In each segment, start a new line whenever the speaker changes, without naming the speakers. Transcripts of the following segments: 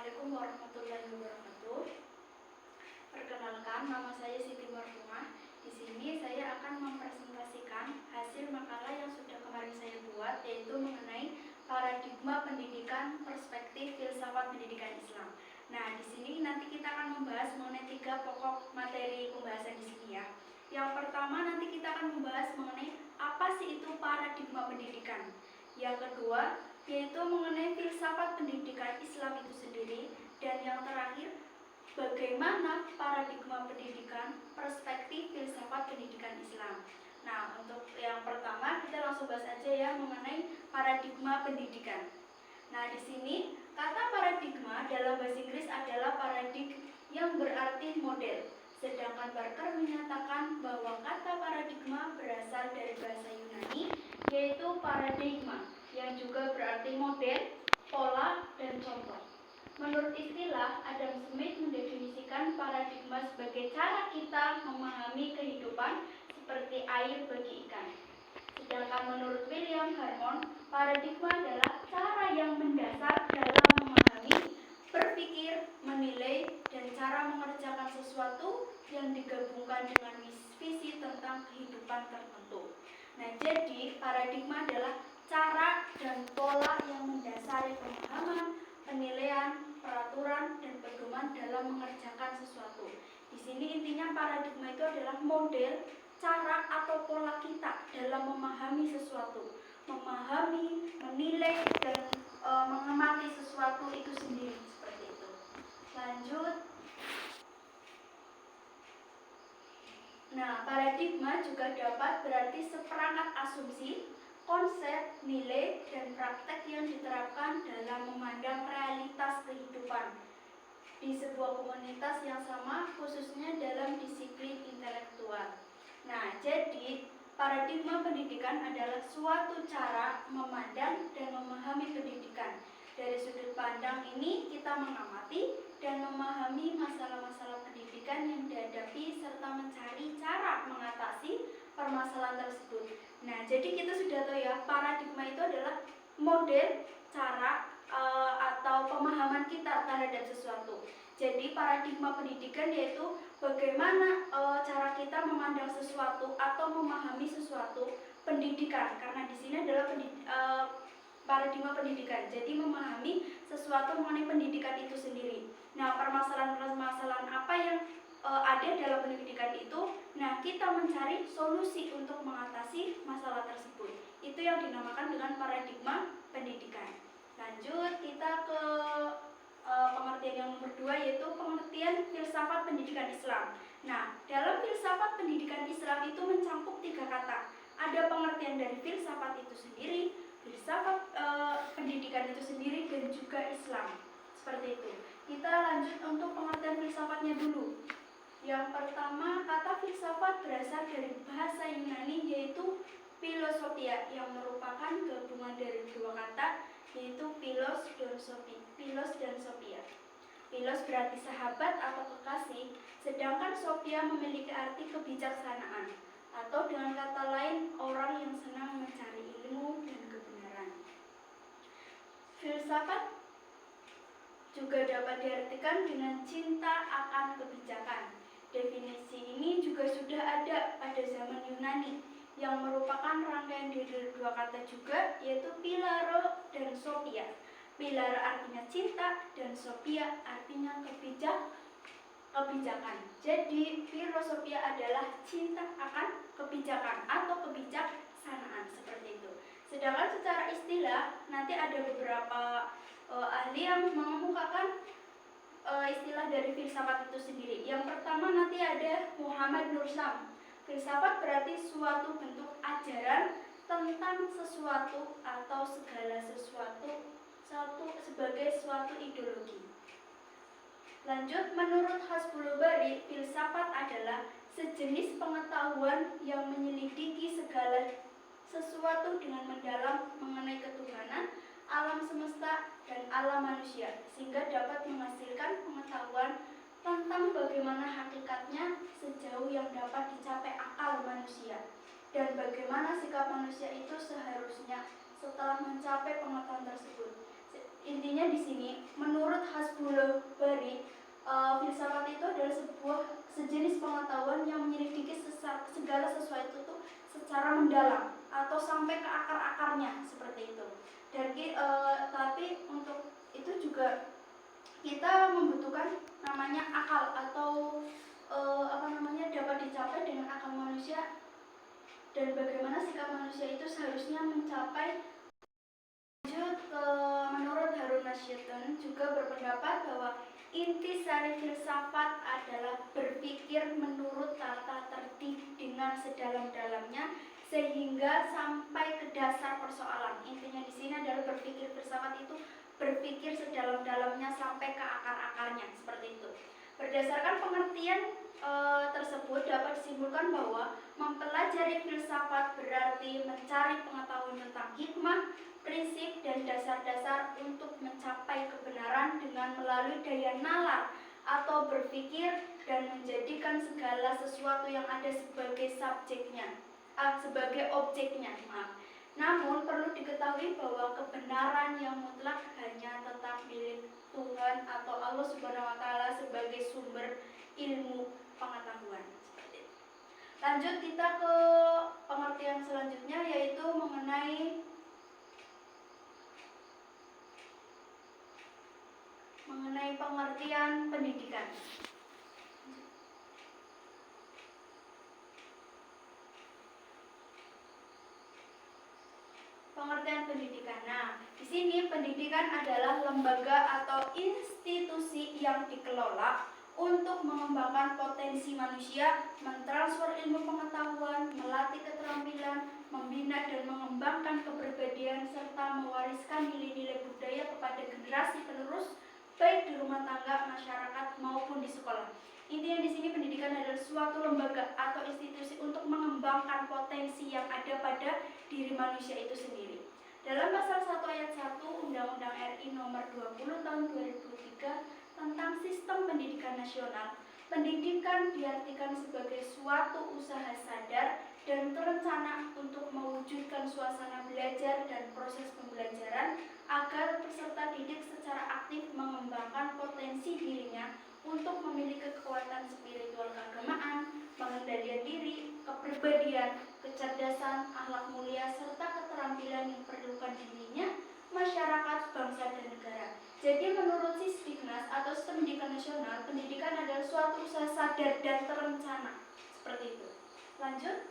Assalamualaikum warahmatullahi wabarakatuh. Perkenalkan, nama saya Siti Marfumah. Di sini saya akan mempresentasikan hasil makalah yang sudah kemarin saya buat, yaitu mengenai paradigma pendidikan perspektif filsafat pendidikan Islam. Nah, di sini nanti kita akan membahas mengenai 3 pokok materi pembahasan di sini ya. Yang pertama nanti kita akan membahas mengenai apa sih itu paradigma pendidikan. Yang kedua yaitu mengenai filsafat pendidikan Islam itu sendiri, dan yang terakhir bagaimana paradigma pendidikan perspektif filsafat pendidikan Islam. Nah, untuk yang pertama kita langsung bahas aja ya mengenai paradigma pendidikan. Nah, di sini kata paradigma dalam bahasa Inggris adalah paradig yang berarti model. Sedangkan Barker menyatakan bahwa kata paradigma berasal dari bahasa Yunani, yaitu paradigma, yang juga berarti model, pola, dan contoh. Menurut istilah, Adam Smith mendefinisikan paradigma sebagai cara kita memahami kehidupan seperti air bagi ikan. Sedangkan menurut William Harmon, paradigma adalah cara yang mendasar dalam memahami, berpikir, menilai, dan cara mengerjakan sesuatu yang digabungkan dengan visi tentang kehidupan tertentu. Nah, jadi paradigma adalah cara dan pola yang mendasari pemahaman, penilaian, peraturan, dan pedoman dalam mengerjakan sesuatu. Di sini intinya paradigma itu adalah model, cara atau pola kita dalam memahami sesuatu, memahami, menilai, dan mengamati sesuatu itu sendiri, seperti itu. Lanjut. Nah, paradigma juga dapat berarti seperangkat asumsi, konsep, nilai, dan praktek yang diterapkan dalam memandang realitas kehidupan di sebuah komunitas yang sama, khususnya dalam disiplin intelektual. Nah, jadi paradigma pendidikan adalah suatu cara memandang dan memahami pendidikan. Dari sudut pandang ini kita mengamati dan memahami masalah-masalah pendidikan yang dihadapi serta mencari cara mengatasi permasalahan tersebut. Nah, jadi kita sudah tahu ya, paradigma itu adalah model, cara, atau pemahaman kita terhadap sesuatu. Jadi paradigma pendidikan yaitu bagaimana cara kita memandang sesuatu atau memahami sesuatu pendidikan. Karena di sini adalah paradigma pendidikan. Jadi memahami sesuatu mengenai pendidikan itu sendiri. Nah, permasalahan-permasalahan apa yang ada dalam pendidikan itu, nah kita mencari solusi untuk mengatasi masalah tersebut. Itu yang dinamakan dengan paradigma pendidikan. Lanjut, kita ke pengertian yang nomor 2, yaitu pengertian filsafat pendidikan Islam. Nah, dalam filsafat pendidikan Islam itu mencakup 3 kata. Ada pengertian dari filsafat itu sendiri, filsafat pendidikan itu sendiri, dan juga Islam. Seperti itu. Kita lanjut untuk pengertian filsafatnya dulu. Yang pertama, kata filsafat berasal dari bahasa Yunani, yaitu philosophia, yang merupakan gabungan dari 2 kata, yaitu philos dan sophia. Philos berarti sahabat atau kekasih, sedangkan sophia memiliki arti kebijaksanaan, atau dengan kata lain, orang yang senang mencari ilmu dan kebenaran. Filsafat juga dapat diartikan dengan cinta akan kebijakan. Definisi ini juga sudah ada pada zaman Yunani, yang merupakan rangkaian dari 2 kata juga, yaitu pilaro dan sophia. Pilaro artinya cinta dan sophia artinya kebijakan. Jadi filosofia adalah cinta akan kebijakan atau kebijaksanaan, seperti itu. Sedangkan secara istilah nanti ada beberapa ahli yang mengemukakan istilah dari filsafat itu sendiri. Yang pertama nanti ada Muhammad Nur Syam. Filsafat berarti suatu bentuk ajaran tentang sesuatu atau segala sesuatu sebagai suatu ideologi. Lanjut, menurut Hasbullah Bari, filsafat adalah sejenis pengetahuan yang menyelidiki segala sesuatu dengan mendalam mengenai ketuhanan, alam semesta, dan alam manusia, sehingga dapat menghasilkan pengetahuan tentang bagaimana hakikatnya sejauh yang dapat dicapai akal manusia, dan bagaimana sikap manusia itu seharusnya setelah mencapai pengetahuan tersebut. Intinya di sini, menurut Hasbullah Bari, filsafat itu adalah sejenis pengetahuan yang menyelidiki segala sesuatu itu secara mendalam atau sampai ke akar-akarnya seperti itu. Dan tapi untuk itu juga kita membutuhkan namanya akal atau dapat dicapai dengan akal manusia, dan bagaimana sikap manusia itu seharusnya mencapai. Menurut Harun Nasyidun juga berpendapat bahwa intisari filsafat adalah berpikir menurut tata tertib dengan sedalam-dalamnya sehingga sampai ke dasar persoalan. Intinya di sini adalah berpikir filsafat itu berpikir sedalam-dalamnya sampai ke akar-akarnya, seperti itu. Berdasarkan pengertian tersebut dapat disimpulkan bahwa mempelajari filsafat berarti mencari pengetahuan tentang hikmah, prinsip, dan dasar-dasar untuk mencapai kebenaran dengan melalui daya nalar atau berpikir dan menjadikan segala sesuatu yang ada sebagai sebagai objeknya. Namun perlu diketahui bahwa kebenaran yang mutlak hanya tetap milik Tuhan atau Allah Subhanahu wa Ta'ala sebagai sumber ilmu pengetahuan. Lanjut kita ke pengertian selanjutnya, yaitu mengenai pengertian pendidikan. Pengertian pendidikan. Nah, di sini pendidikan adalah lembaga atau institusi yang dikelola untuk mengembangkan potensi manusia, mentransfer ilmu pengetahuan, melatih keterampilan, membina dan mengembangkan kepribadian, serta mewariskan nilai-nilai budaya kepada generasi penerus, baik di rumah tangga, masyarakat, maupun di sekolah. Intinya di sini pendidikan adalah suatu lembaga atau institusi untuk mengembangkan potensi yang ada pada diri manusia itu sendiri. Dalam pasal 1 ayat 1 Undang-Undang RI nomor 20 tahun 2003 tentang sistem pendidikan nasional, pendidikan diartikan sebagai suatu usaha sadar dan terencana untuk mewujudkan suasana belajar dan proses pembelajaran agar peserta didik secara aktif mengembangkan potensi dirinya untuk memiliki kekuatan spiritual keagamaan, pengendalian diri, kepribadian, kecerdasan, akhlak mulia, serta keterampilan yang diperlukan dirinya, masyarakat, bangsa, dan negara. Jadi menurut Sisdiknas atau Sistem Pendidikan Nasional, pendidikan adalah suatu usaha sadar dan terencana. Seperti itu. Lanjut.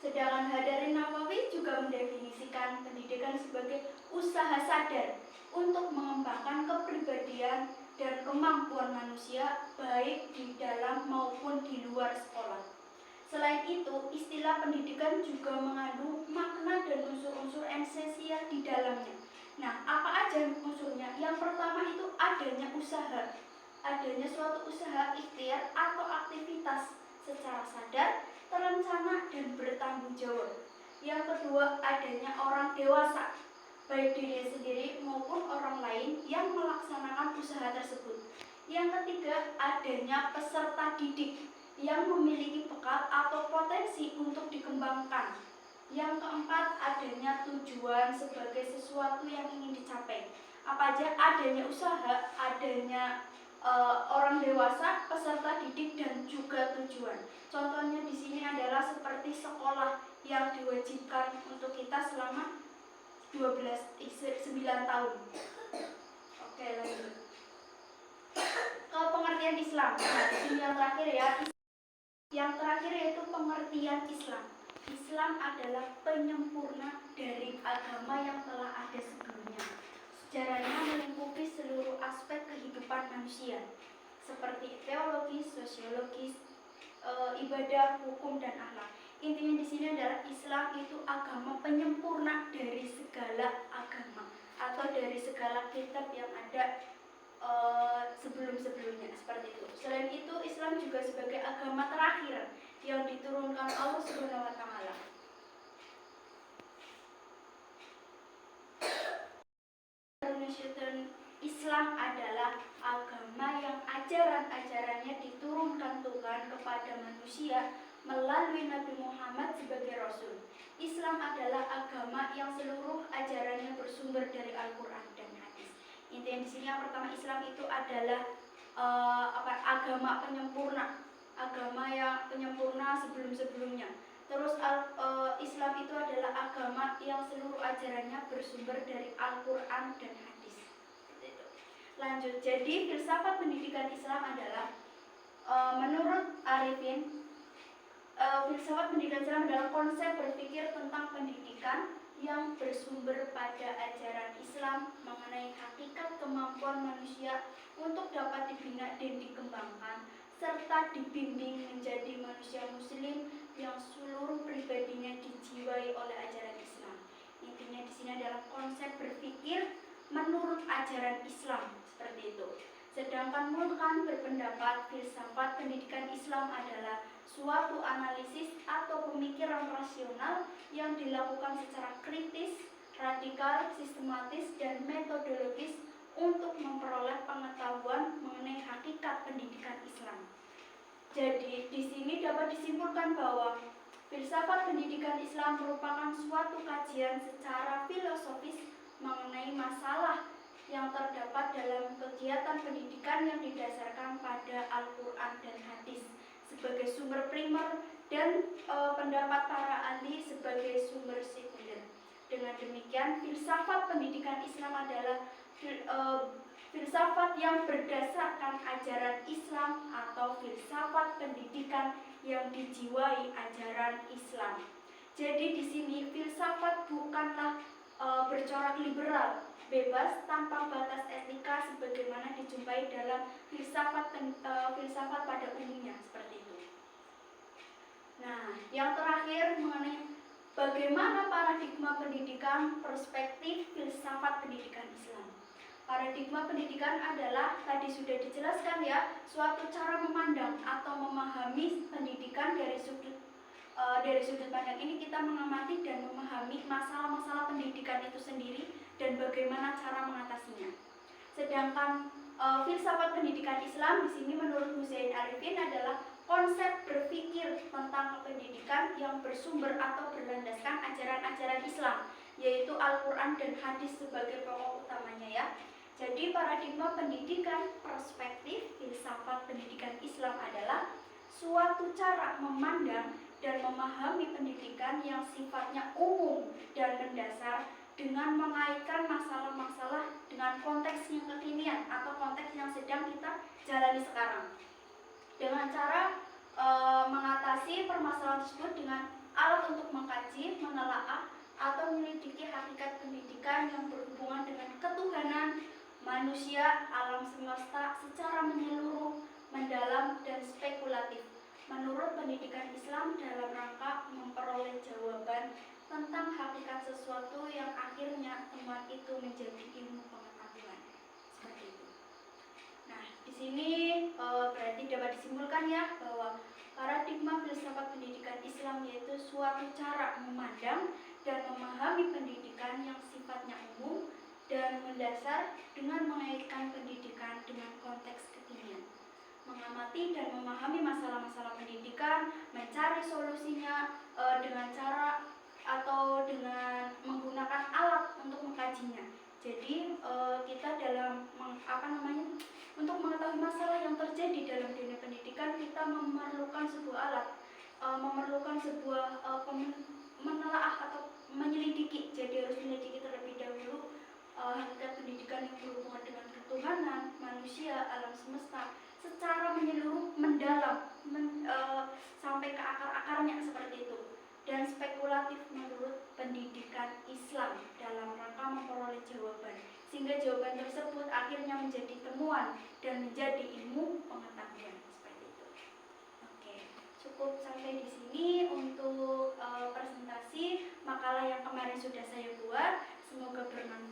Sedangkan Hadarin Nawawi juga mendefinisikan pendidikan sebagai usaha sadar untuk mengembangkan kepribadian dan kemampuan manusia baik di dalam maupun di luar sekolah. Selain itu, istilah pendidikan juga mengandung makna dan unsur-unsur esensial di dalamnya. Nah, apa aja unsurnya? Yang pertama itu adanya usaha. Adanya suatu usaha, ikhtiar atau aktivitas secara sadar, terencana, dan bertanggung jawab. Yang kedua, adanya orang dewasa, baik diri sendiri maupun orang lain yang melaksanakan usaha tersebut. Yang ketiga, adanya peserta didik yang memiliki bekal atau potensi untuk dikembangkan. Yang keempat, adanya tujuan sebagai sesuatu yang ingin dicapai. Apa aja? Adanya usaha, adanya orang dewasa, peserta didik, dan juga tujuan. Contohnya di sini adalah seperti sekolah yang diwajibkan untuk kita selama 9 tahun. Oke, lanjut. Ke pengertian Islam. Nah, di sini yang terakhir ya. Yang terakhir yaitu pengertian Islam. Islam adalah penyempurna dari agama yang telah ada sebelumnya. Sejarahnya melingkupi seluruh aspek kehidupan manusia, seperti teologis, sosiologis, ibadah, hukum, dan akhlak. Intinya di sini adalah Islam itu agama penyempurna dari segala agama atau dari segala kitab yang ada sebelum-sebelumnya, seperti itu. Selain itu, Islam juga sebagai agama terakhir yang diturunkan Allah Subhanahu wa Ta'ala. Islam adalah agama yang ajaran-ajarannya diturunkan Tuhan kepada manusia melalui Nabi Muhammad sebagai Rasul. Islam adalah agama yang seluruh ajarannya bersumber dari Al-Quran dan Hadis. Intinya di sini yang pertama, Islam itu adalah agama penyempurna, agama yang penyempurna sebelum-sebelumnya. Terus Islam itu adalah agama yang seluruh ajarannya bersumber dari Al-Quran dan hadis. Lanjut, jadi filsafat pendidikan Islam adalah menurut Arifin, filsafat pendidikan Islam adalah konsep berpikir tentang pendidikan yang bersumber pada ajaran Islam mengenai hakikat kemampuan manusia untuk dapat dibina dan dikembangkan, serta dibimbing menjadi manusia muslim yang seluruh pribadinya dijiwai oleh ajaran Islam. Intinya di sini adalah konsep berpikir menurut ajaran Islam, seperti itu. Sedangkan Mulkan berpendapat filsafat pendidikan Islam adalah suatu analisis atau pemikiran rasional yang dilakukan secara kritis, radikal, sistematis, dan metodologis untuk memperoleh pengetahuan mengenai hakikat pendidikan Islam. Jadi, di sini dapat disimpulkan bahwa filsafat pendidikan Islam merupakan suatu kajian secara filosofis mengenai masalah yang terdapat dalam kegiatan pendidikan yang didasarkan pada Al-Quran dan hadis sebagai sumber primer dan pendapat para ahli sebagai sumber sekunder. Dengan demikian, filsafat pendidikan Islam adalah filsafat yang berdasarkan ajaran Islam atau filsafat pendidikan yang dijiwai ajaran Islam. Jadi di sini filsafat bukanlah bercorak liberal, bebas tanpa batas etika sebagaimana dijumpai dalam filsafat pada umumnya, seperti itu. Nah, yang terakhir mengenai bagaimana paradigma pendidikan perspektif filsafat pendidikan Islam. Paradigma pendidikan adalah, tadi sudah dijelaskan ya, suatu cara memandang atau memahami pendidikan dari sudut pandang ini kita mengamati dan memahami masalah-masalah pendidikan itu sendiri dan bagaimana cara mengatasinya. Sedangkan filsafat pendidikan Islam di sini menurut Husain Arifin adalah konsep berpikir tentang pendidikan yang bersumber atau berlandaskan ajaran-ajaran Islam, yaitu Al-Quran dan hadis sebagai pokok utamanya ya. Jadi paradigma pendidikan perspektif filsafat pendidikan Islam adalah suatu cara memandang dan memahami pendidikan yang sifatnya umum dan mendasar dengan mengaitkan masalah-masalah dengan konteks yang kekinian atau konteks yang sedang kita jalani sekarang, dengan cara mengatasi permasalahan tersebut dengan alat untuk mengkaji, menelaah, atau menyelidiki hakikat pendidikan yang berhubungan dengan ketuhanan, manusia, alam semesta secara menyeluruh, mendalam, dan spekulatif menurut pendidikan Islam dalam rangka memperoleh jawaban tentang hakikat sesuatu yang akhirnya temuan itu menjadi ilmu pengetahuan, seperti itu. Nah, di sini berarti dapat disimpulkan ya bahwa paradigma filsafat pendidikan Islam yaitu suatu cara memandang dan memahami pendidikan yang sifatnya umum dan mendasar dengan mengaitkan pendidikan dengan konteks kekinian, mengamati dan memahami masalah-masalah pendidikan, mencari solusinya dengan cara atau dengan menggunakan alat untuk mengkajinya. Jadi kita dalam untuk mengetahui masalah yang terjadi dalam dunia pendidikan, kita memerlukan sebuah alat, memerlukan sebuah menelaah atau menyelidiki. Jadi harus menyelidiki terlebih dahulu hakikat pendidikan yang berhubungan dengan ketuhanan, manusia, alam semesta secara menyeluruh, mendalam, sampai ke akar-akarnya, seperti itu. Dan spekulatif menurut pendidikan Islam dalam rangka memperoleh jawaban, sehingga jawaban tersebut akhirnya menjadi temuan dan menjadi ilmu pengetahuan, seperti itu. Oke, cukup sampai di sini untuk presentasi makalah yang kemarin sudah saya buat. Semoga bermanfaat.